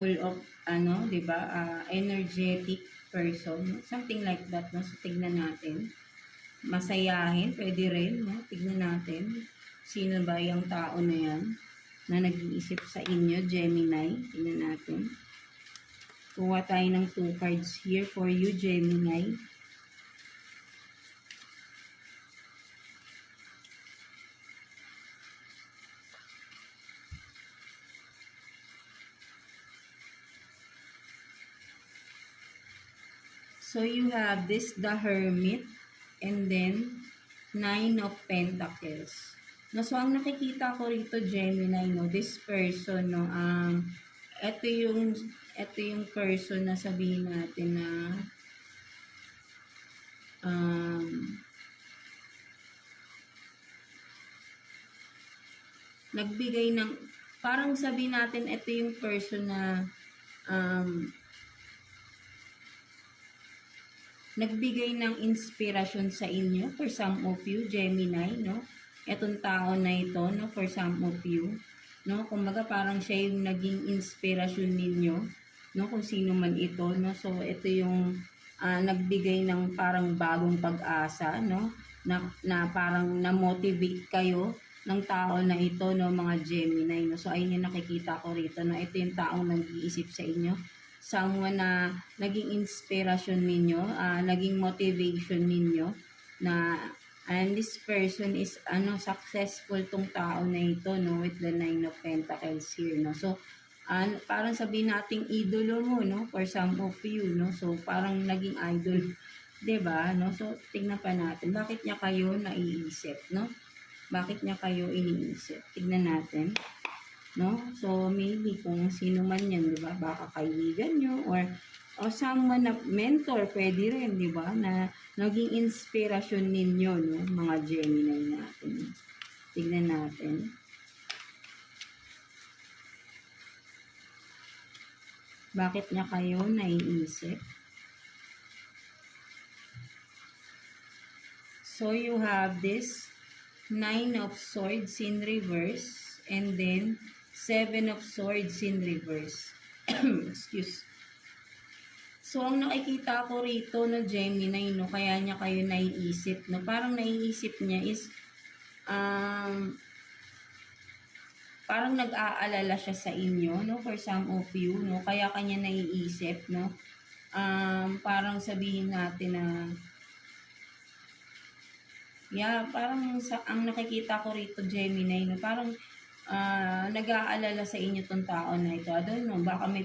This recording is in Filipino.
full of, ano, di ba, energetic person, no? Something like that, no? So, tignan natin. Masayahin, pwede rin, no? Tignan natin. Sino ba yung tao na yan na nag-iisip sa inyo, Gemini? Tignan natin. Kuha tayo ng 2 cards here for you, Gemini. So, you have this, the Hermit, and then, 9 of Pentacles. No, so, ang nakikita ko rito, Gemini, no, this person, no, ito yung person na sabihin natin na, nagbigay ng, parang sabihin natin, ito yung person na, nagbigay ng inspirasyon sa inyo for some of you, Gemini, no? Etong tao na ito, no, for some of you, no? Kumbaga parang siya yung naging inspirasyon ninyo, no, kung sino man ito, no? So ito yung nagbigay ng parang bagong pag-asa, no? Na parang na-motivate kayo ng tao na ito, no, mga Gemini, no? So ayun yung nakikita ko rito, no? Ito yung taong nag-iisip sa inyo, someone na naging inspiration ninyo, naging motivation ninyo, na and this person is successful tong tao na ito, no, with the 9 of Pentacles here, no. So parang sabihin nating idolo mo, no, for some of you, no. So parang naging idol, 'di ba, no? So tingnan pa natin bakit niya kayo naiisip, no? Bakit niya kayo iniisip? Tignan natin. No? So, maybe kung sino man yan, di ba? Baka kaibigan nyo or someone na mentor, pwede rin, di ba? Na naging inspirasyon ninyo, no? Mga Gemini natin. Tignan natin. Bakit niya kayo naiisip? So, you have this 9 of Swords in reverse and then 7 of Swords in reverse. Excuse. So, ang nakikita ko rito na Gemini, no, kaya niya kayo naiisip, no, parang naiisip niya is, parang nag-aalala siya sa inyo, no, for some of you, no, kaya kanya naiisip, no, parang sabihin natin na, parang ang nakikita ko rito, Gemini, no, parang nag-aalala sa inyo tong tao na ito. I don't know, baka may